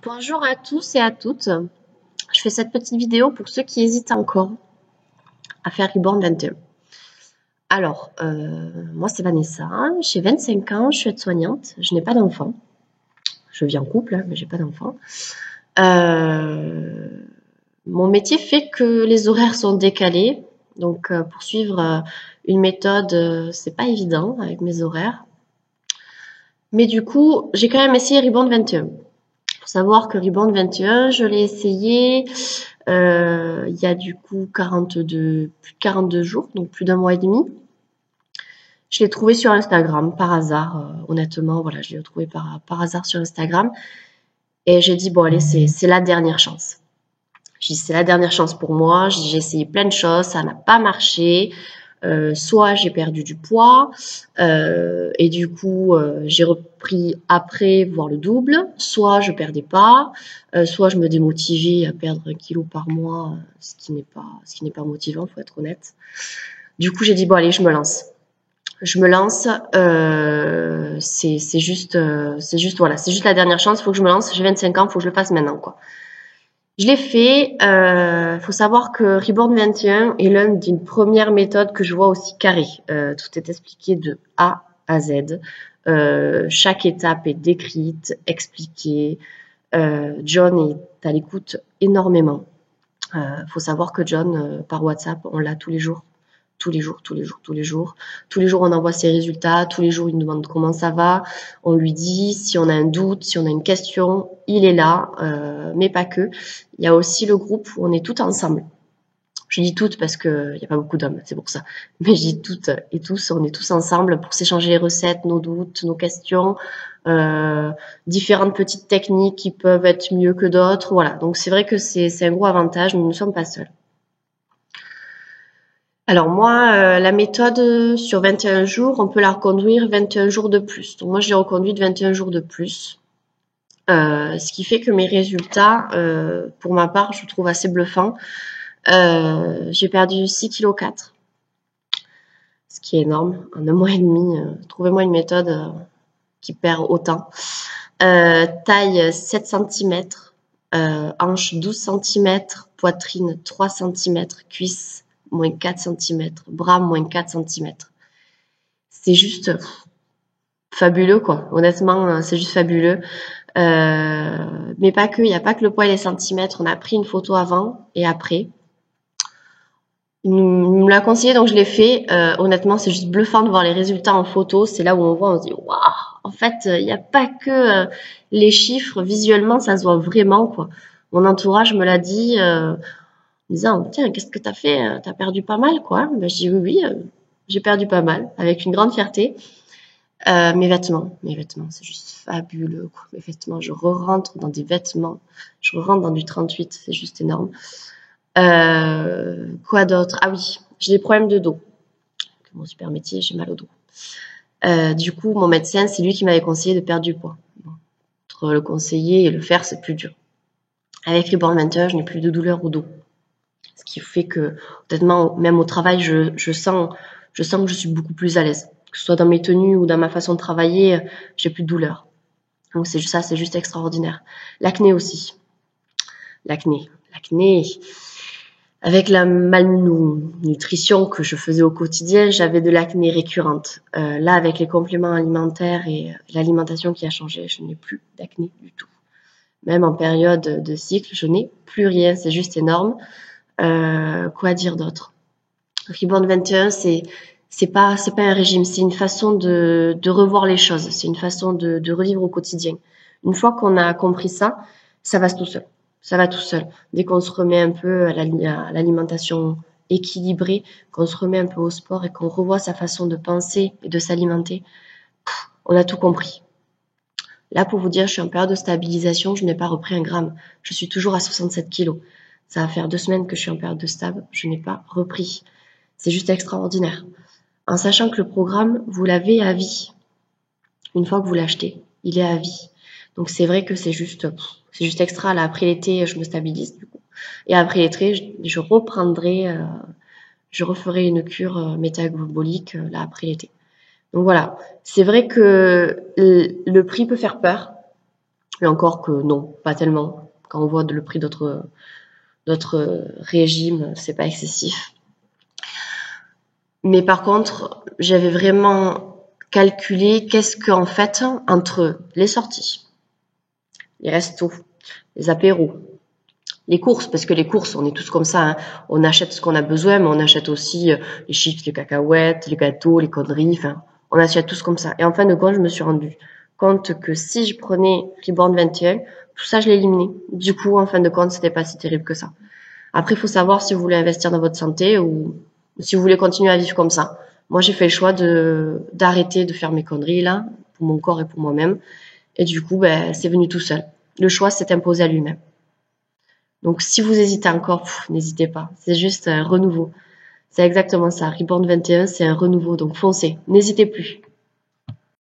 Bonjour à tous et à toutes. Je fais cette petite vidéo pour ceux qui hésitent encore à faire Reborn 21. Alors, moi c'est Vanessa, j'ai 25 ans, je suis aide-soignante, je n'ai pas d'enfant. Je vis en couple, mais j'ai pas d'enfant. Euh, Mon métier fait que les horaires sont décalés, donc pour suivre une méthode, c'est pas évident avec mes horaires. Mais du coup, j'ai quand même essayé Reborn 21. Faut savoir que Reborn 21, je l'ai essayé il y a du coup 42, plus de 42 jours, donc plus d'un mois et demi. Je l'ai trouvé sur Instagram par hasard, honnêtement, voilà, je l'ai trouvé par hasard sur Instagram. Et j'ai dit, bon, allez, c'est la dernière chance. J'ai dit, c'est la dernière chance pour moi. J'ai essayé plein de choses, ça n'a pas marché. Soit j'ai perdu du poids et du coup j'ai repris après voire le double, soit je perdais pas, soit je me démotivais à perdre 1 kilo par mois, ce qui n'est pas motivant, faut être honnête. Du coup j'ai dit bon allez je me lance, c'est juste voilà, c'est juste la dernière chance, faut que je me lance, j'ai 25 ans, faut que je le fasse maintenant quoi. Je l'ai fait. Faut savoir que Reborn 21 est l'un d'une première méthode que je vois aussi carrée. Tout est expliqué de A à Z. Chaque étape est décrite, expliquée. John est à l'écoute énormément. Faut savoir que John, par WhatsApp, on l'a tous les jours. Tous les jours, tous les jours, tous les jours. Tous les jours, on envoie ses résultats. Tous les jours, il nous demande comment ça va. On lui dit si on a un doute, si on a une question, il est là, mais pas que. Il y a aussi le groupe où on est toutes ensemble. Je dis toutes parce que il y a pas beaucoup d'hommes, c'est pour ça. Mais je dis toutes et tous, on est tous ensemble pour s'échanger les recettes, nos doutes, nos questions, euh, différentes petites techniques qui peuvent être mieux que d'autres. Voilà. Donc c'est vrai que c'est un gros avantage. Nous ne sommes pas seuls. Alors moi, la méthode sur 21 jours, on peut la reconduire 21 jours de plus. Donc moi, je l'ai reconduite 21 jours de plus. Ce qui fait que mes résultats, pour ma part, je trouve assez bluffants. J'ai perdu 6,4 kg, ce qui est énorme. En un mois et demi, trouvez-moi une méthode qui perd autant. Taille 7 cm, hanche 12 cm, poitrine 3 cm, cuisse moins 4 cm, bras moins 4 cm. C'est juste fabuleux, quoi. Honnêtement, c'est juste fabuleux. Mais pas que, il n'y a pas que le poids et les centimètres. On a pris une photo avant et après. Il me l'a conseillé, donc je l'ai fait. Honnêtement, c'est juste bluffant de voir les résultats en photo. C'est là où on voit, on se dit, waouh, en fait, il n'y a pas que les chiffres. Visuellement, ça se voit vraiment, quoi. Mon entourage me l'a dit, en disant, tiens, qu'est-ce que t'as fait? T'as perdu pas mal, quoi. Ben, je dis, oui, oui, j'ai perdu pas mal, avec une grande fierté. Mes vêtements, c'est juste fabuleux, quoi. Mes vêtements, je re-rentre dans des vêtements, je rentre dans du 38, c'est juste énorme. Quoi d'autre? Ah oui, j'ai des problèmes de dos. Mon super métier, j'ai mal au dos. Du coup, mon médecin, c'est lui qui m'avait conseillé de perdre du poids. Bon, entre le conseiller et le faire, c'est plus dur. Avec les bornes 21, je n'ai plus de douleur au dos. Ce qui fait que, honnêtement, même au travail, je sens que je suis beaucoup plus à l'aise. Que ce soit dans mes tenues ou dans ma façon de travailler, j'ai plus de douleur. Donc c'est ça, c'est juste extraordinaire. L'acné aussi. L'acné. Avec la malnutrition que je faisais au quotidien, j'avais de l'acné récurrente. Là, avec les compléments alimentaires et l'alimentation qui a changé, je n'ai plus d'acné du tout. Même en période de cycle, je n'ai plus rien. C'est juste énorme. Quoi dire d'autre? Reborn 21, c'est pas un régime, c'est une façon de revoir les choses. C'est une façon de revivre au quotidien. Une fois qu'on a compris ça, ça va tout seul. Ça va tout seul. Dès qu'on se remet un peu à l'alimentation équilibrée, qu'on se remet un peu au sport et qu'on revoit sa façon de penser et de s'alimenter, on a tout compris. Là, pour vous dire, je suis en période de stabilisation, je n'ai pas repris un gramme. Je suis toujours à 67 kilos. Ça va faire 2 semaines que je suis en période de stable, je n'ai pas repris. C'est juste extraordinaire. En sachant que le programme, vous l'avez à vie. Une fois que vous l'achetez, il est à vie. Donc c'est vrai que c'est juste extra. Là, après l'été, je me stabilise du coup. Et après l'été, je reprendrai, je referai une cure métabolique là après l'été. Donc voilà, c'est vrai que le prix peut faire peur. Et encore que non, pas tellement. Quand on voit le prix d'autres régimes, c'est pas excessif. Mais par contre, j'avais vraiment calculé qu'est-ce qu'en fait, entre les sorties, les restos, les apéros, les courses, parce que les courses, on est tous comme ça, hein. On achète ce qu'on a besoin, mais on achète aussi les chips, les cacahuètes, les gâteaux, les conneries, enfin, on achète tous comme ça. Et en fin de compte, je me suis rendu compte que si je prenais Reborn 21, tout ça, je l'éliminais. Du coup, en fin de compte, c'était pas si terrible que ça. Après, il faut savoir si vous voulez investir dans votre santé ou si vous voulez continuer à vivre comme ça. Moi, j'ai fait le choix d'arrêter de faire mes conneries là, pour mon corps et pour moi-même. Et du coup, ben, c'est venu tout seul. Le choix s'est imposé à lui-même. Donc, si vous hésitez encore, n'hésitez pas. C'est juste un renouveau. C'est exactement ça. Reborn 21, c'est un renouveau. Donc, foncez. N'hésitez plus.